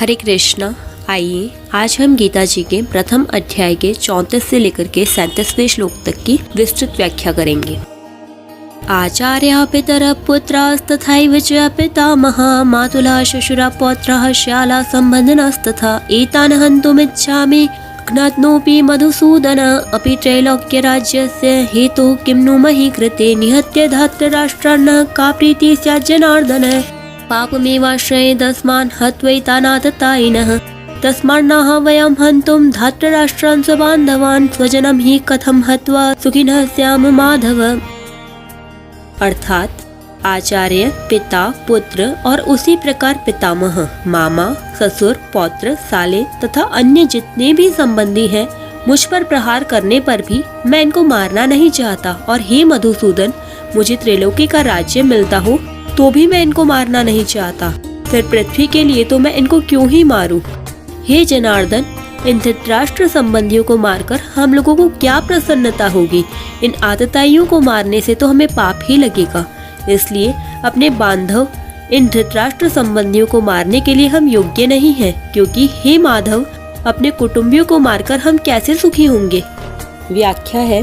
हरे कृष्णा। आइए आज हम गीता जी के प्रथम अध्याय के 34 से लेकर के 37वें श्लोक तक की विस्तृत व्याख्या करेंगे। आचार्य पितर पुत्रास्तथैव च पितामहा मातुला शशुरा पौत्रः श्याला सम्बन्धनस्तथा एतान् हन्तुमिच्छामि ज्ञात्नोऽपि मधुसूदन अपि त्रैलोक्यराज्यस्य हेतुः किं नु मही कृते निहत्य धार्तराष्ट्रान् का प्रीतिः स्यात् जनार्दन पापमेवाश्रये तस्मान् हत्वैतानाततायिनः तस्मान्नाह वयं हन्तुं धार्तराष्ट्रान् स्वबान्धवान् स्वजनं हि कथं हत्वा सुखिनः स्याम माधव। अर्थात आचार्य, पिता, पुत्र और उसी प्रकार पितामह, मामा, ससुर, पौत्र, साले तथा अन्य जितने भी संबंधी हैं, मुझ पर प्रहार करने पर भी मैं इनको मारना नहीं चाहता। और हे मधुसूदन, मुझे त्रिलोकी का राज्य मिलता हो तो भी मैं इनको मारना नहीं चाहता। फिर पृथ्वी के लिए तो मैं इनको क्यों ही मारूं? हे जनार्दन, इन धृतराष्ट्र संबंधियों को मारकर हम लोगों को क्या प्रसन्नता होगी? इन आतताइयों को मारने से तो हमें पाप ही लगेगा। इसलिए अपने बांधव इन धृतराष्ट्र संबंधियों को मारने के लिए हम योग्य नहीं हैं, क्योंकि हे माधव, अपने कुटुंबियों को मारकर हम कैसे सुखी होंगे? व्याख्या है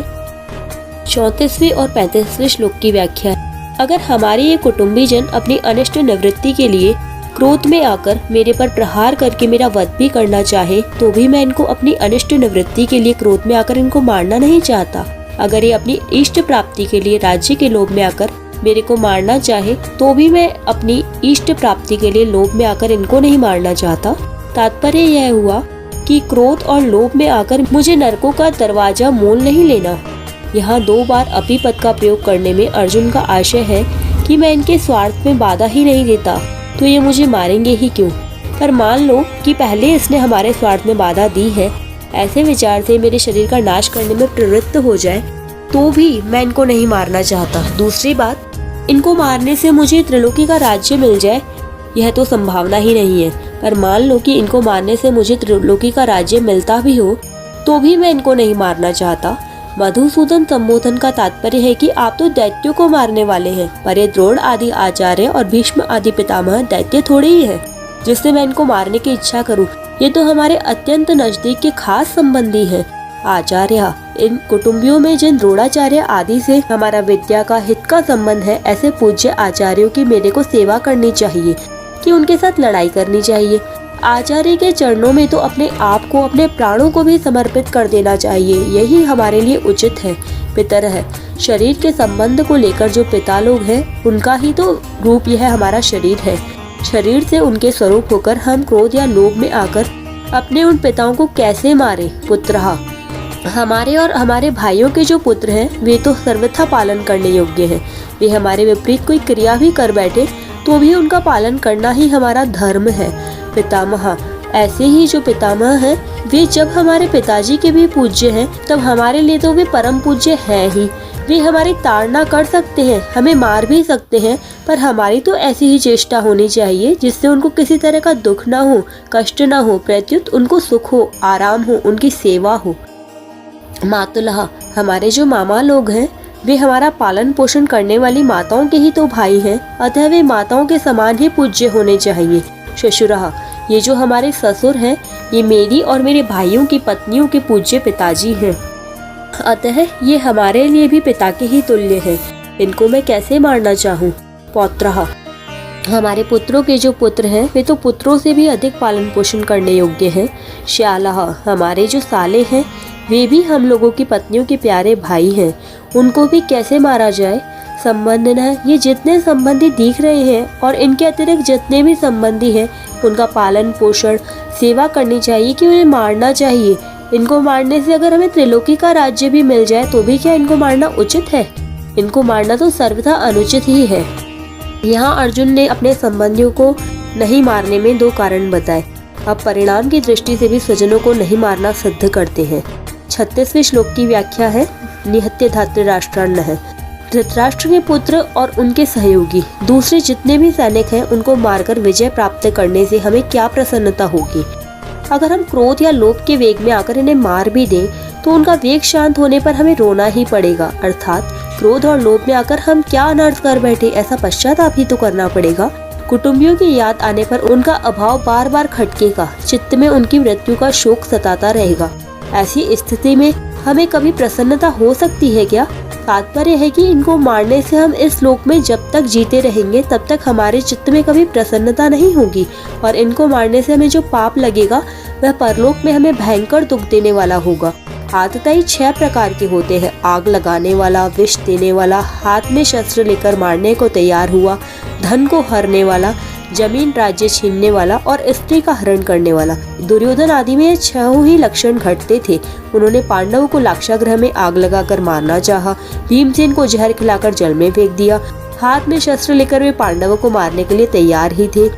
34वें और 35वें श्लोक की व्याख्या। अगर हमारे ये कुटुंबीजन अपनी अनिष्ट निवृत्ति के लिए क्रोध में आकर मेरे पर प्रहार करके मेरा वध भी करना चाहे तो भी मैं इनको अपनी अनिष्ट निवृत्ति के लिए क्रोध में आकर इनको मारना नहीं चाहता। अगर ये अपनी इष्ट प्राप्ति के लिए राज्य के लोभ में आकर मेरे को मारना चाहे तो भी मैं अपनी इष्ट प्राप्ति के लिए लोभ में आकर इनको नहीं मारना चाहता। तात्पर्य यह हुआ कि क्रोध और लोभ में आकर मुझे नरकों का दरवाजा मोल नहीं लेना। यहाँ 2 बार अपी पद का प्रयोग करने में अर्जुन का आशय है कि मैं इनके स्वार्थ में बाधा ही नहीं देता तो ये मुझे मारेंगे ही क्यों। पर मान लो कि पहले इसने हमारे स्वार्थ में बाधा दी है, ऐसे विचार से मेरे शरीर का नाश करने में प्रवृत्त हो जाए तो भी मैं इनको नहीं मारना चाहता। दूसरी बात, इनको मारने से मुझे त्रिलोकी का राज्य मिल जाए, यह तो संभावना ही नहीं है। पर मान लो कि इनको मारने से मुझे त्रिलोकी का राज्य मिलता भी हो तो भी मैं इनको नहीं मारना चाहता। मधुसूदन संबोधन का तात्पर्य है कि आप तो दैत्यों को मारने वाले हैं, पर ये द्रोण आदि आचार्य और भीष्म आदि पितामह दैत्य थोड़े ही है जिससे मैं इनको मारने की इच्छा करूं। ये तो हमारे अत्यंत नजदीक के खास संबंधी हैं। आचार्य, इन कुटुंबियों में जिन द्रोणाचार्य आदि से हमारा विद्या का हित का संबंध है, ऐसे पूज्य आचार्यों की मेरे को सेवा करनी चाहिए कि उनके साथ लड़ाई करनी चाहिए। आचार्य के चरणों में तो अपने आप को, अपने प्राणों को भी समर्पित कर देना चाहिए, यही हमारे लिए उचित है। पितर है, शरीर के संबंध को लेकर जो पिता लोग हैं उनका ही तो रूप यह हमारा शरीर है। शरीर से उनके स्वरूप होकर हम क्रोध या लोभ में आकर अपने उन पिताओं को कैसे मारे? पुत्रहा, हमारे और हमारे भाइयों के जो पुत्र हैं वे तो सर्वथा पालन करने योग्य हैं। वे हमारे विपरीत कोई क्रिया भी कर बैठे तो भी उनका पालन करना ही हमारा धर्म है। पितामह, ऐसे ही जो पितामह हैं वे जब हमारे पिताजी के भी पूज्य हैं तब हमारे लिए तो वे परम पूज्य हैं ही। वे हमारी ताड़ना कर सकते हैं, हमें मार भी सकते हैं, पर हमारी तो ऐसी ही चेष्टा होनी चाहिए जिससे उनको किसी तरह का दुख ना हो, कष्ट ना हो, प्रत्युत उनको सुख हो, आराम हो, उनकी सेवा हो। मातुलहा, हमारे जो मामा लोग हैं वे हमारा पालन पोषण करने वाली माताओं के ही तो भाई हैं, अतः वे माताओं के समान ही पूज्य होने चाहिए। शशुरहा, ये जो हमारे ससुर हैं ये मेरी और मेरे भाइयों की पत्नियों के पूज्य पिताजी हैं, अतः ये हमारे लिए भी पिता के ही तुल्य हैं। इनको मैं कैसे मारना चाहूँ? पौत्रहा, हमारे पुत्रों के जो पुत्र हैं वे तो पुत्रों से भी अधिक पालन पोषण करने योग्य हैं। श्यालहा, हमारे जो साले हैं वे भी हम लोगों की पत्नियों के प्यारे भाई हैं, उनको भी कैसे मारा जाए? संबंधन है, ये जितने संबंधी दिख रहे हैं और इनके अतिरिक्त जितने भी संबंधी हैं उनका पालन पोषण सेवा करनी चाहिए कि उन्हें मारना चाहिए। इनको मारने से अगर हमें त्रिलोकी का राज्य भी मिल जाए तो भी क्या इनको मारना उचित है? इनको मारना तो सर्वथा अनुचित ही है। यहाँ अर्जुन ने अपने संबंधियों को नहीं मारने में 2 कारण बताए। अब परिणाम की दृष्टि से भी स्वजनों को नहीं मारना सिद्ध करते हैं। 36वें श्लोक की व्याख्या है निहत्य धार्तराष्ट्रान् है। धृतराष्ट्र के पुत्र और उनके सहयोगी दूसरे जितने भी सैनिक हैं उनको मारकर विजय प्राप्त करने से हमें क्या प्रसन्नता होगी? अगर हम क्रोध या लोभ के वेग में आकर इन्हें मार भी दें तो उनका वेग शांत होने पर हमें रोना ही पड़ेगा। अर्थात क्रोध और लोभ में आकर हम क्या अनर्थ कर बैठे, ऐसा पश्चाताप ही तो करना पड़ेगा। कुटुंबियों की याद आने पर उनका अभाव बार बार खटकेगा, चित्त में उनकी मृत्यु का शोक सताता रहेगा। ऐसी स्थिति में हमें कभी प्रसन्नता हो सकती है क्या? तात्पर्य है कि इनको मारने से हम इस लोक में जब तक जीते रहेंगे तब तक हमारे चित्त में कभी प्रसन्नता नहीं होगी, और इनको मारने से हमें जो पाप लगेगा वह परलोक में हमें भयंकर दुख देने वाला होगा। आतताई 6 प्रकार के होते हैं: आग लगाने वाला, विष देने वाला, हाथ में शस्त्र लेकर मारने को तैयार हुआ, धन को हरने वाला, जमीन राज्य छीनने वाला और स्त्री का हरण करने वाला। दुर्योधन आदि में 6 ही लक्षण घटते थे। उन्होंने पांडवों को लाक्षागृह में आग लगाकर मारना चाहा, भीमसेन को जहर खिलाकर जल में फेंक दिया, हाथ में शस्त्र लेकर वे पांडवों को मारने के लिए तैयार ही थे।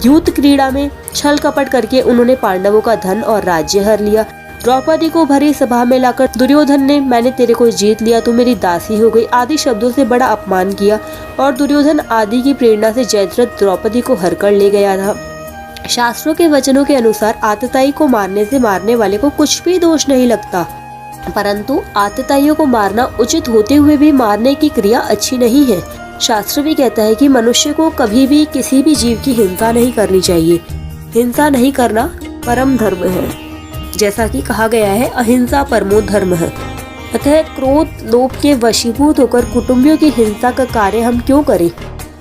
युद्ध क्रीड़ा में छल कपट करके उन्होंने पांडवों का धन और राज्य हर लिया। द्रौपदी को भरी सभा में लाकर दुर्योधन ने मैंने तेरे को जीत लिया, तू मेरी दासी हो गई आदि शब्दों से बड़ा अपमान किया, और दुर्योधन आदि की प्रेरणा से जयद्रथ द्रौपदी को हर कर ले गया था। शास्त्रों के वचनों के अनुसार आतताई को मारने से मारने वाले को कुछ भी दोष नहीं लगता, परंतु आतताइयों को मारना उचित होते हुए भी मारने की क्रिया अच्छी नहीं है। शास्त्र भी कहता है कि मनुष्य को कभी भी किसी भी जीव की हिंसा नहीं करनी चाहिए। हिंसा नहीं करना परम धर्म है। जैसा कि कहा गया है, अहिंसा परमो धर्म है। अतः क्रोध लोभ के वशीभूत होकर कुटुंबियों की हिंसा का कार्य हम क्यों करें?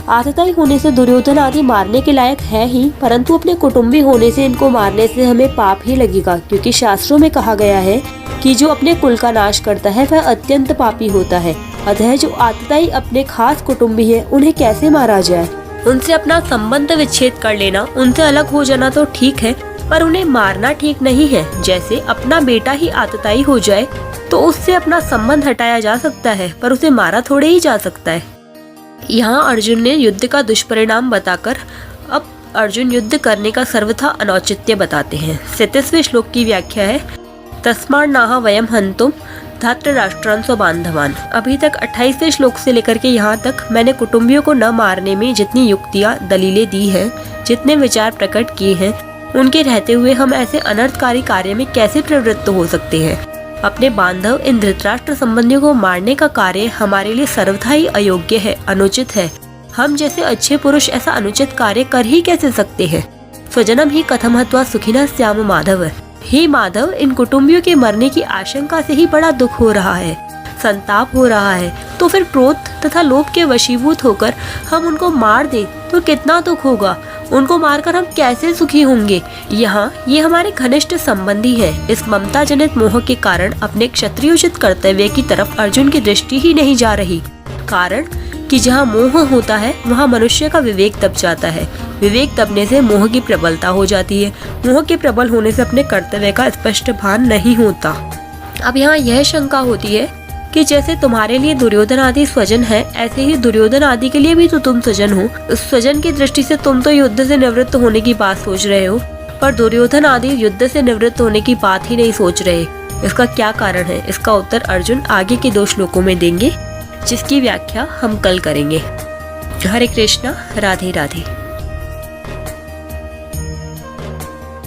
आतताई होने से दुर्योधन आदि मारने के लायक है ही, परंतु अपने कुटुंबी होने से इनको मारने से हमें पाप ही लगेगा, क्योंकि शास्त्रों में कहा गया है कि जो अपने कुल का नाश करता है वह अत्यंत पापी होता है। अतः जो आतताई अपने खास कुटुंबी है उन्हें कैसे मारा जाए? उनसे अपना संबंध विच्छेद कर लेना, उनसे अलग हो जाना तो ठीक है, पर उन्हें मारना ठीक नहीं है। जैसे अपना बेटा ही आतताई हो जाए तो उससे अपना संबंध हटाया जा सकता है, पर उसे मारा थोड़े ही जा सकता है। यहाँ अर्जुन ने युद्ध का दुष्परिणाम बताकर अब अर्जुन युद्ध करने का सर्वथा अनौचित्य बताते हैं। 37वें श्लोक की व्याख्या है, तस्मात् नाह वयम हन्तुम धार्तराष्ट्रान् स्वबान्धवान्। अभी तक 28वें श्लोक से लेकर के यहाँ तक मैंने कुटुंबियों को न मारने में जितनी युक्तियाँ दलीलें दी हैं, जितने विचार प्रकट किए हैं, उनके रहते हुए हम ऐसे अनर्थकारी कार्य में कैसे प्रवृत्त हो सकते हैं? अपने बांधव इन धृतराष्ट्र संबंधियों को मारने का कार्य हमारे लिए सर्वथा ही अयोग्य है, अनुचित है। हम जैसे अच्छे पुरुष ऐसा अनुचित कार्य कर ही कैसे सकते हैं? स्वजनम ही कथम हत्वा सुखिनः स्याम माधव। हे माधव, इन कुटुंबियों के मरने की आशंका से ही बड़ा दुख हो रहा है, संताप हो रहा है, तो फिर क्रोध तथा लोभ के वशीभूत होकर हम उनको मार दें तो कितना दुख होगा। उनको मारकर हम कैसे सुखी होंगे? यहाँ ये हमारे घनिष्ठ संबंधी है। इस ममता जनित मोह के कारण अपने क्षत्रियोचित कर्तव्य की तरफ अर्जुन की दृष्टि ही नहीं जा रही। कारण कि जहाँ मोह होता है वहाँ मनुष्य का विवेक दब जाता है। विवेक दबने से मोह की प्रबलता हो जाती है। मोह के प्रबल होने से अपने कर्तव्य का स्पष्ट भान नहीं होता। अब यहाँ यह शंका होती है कि जैसे तुम्हारे लिए दुर्योधन आदि स्वजन है, ऐसे ही दुर्योधन आदि के लिए भी तो तुम स्वजन हो। उस स्वजन की दृष्टि से तुम तो युद्ध से निवृत्त होने की बात सोच रहे हो, पर दुर्योधन आदि युद्ध से निवृत्त होने की बात ही नहीं सोच रहे। इसका क्या कारण है? इसका उत्तर अर्जुन आगे के 2 श्लोकों में देंगे, जिसकी व्याख्या हम कल करेंगे। हरे कृष्णा, राधे राधे।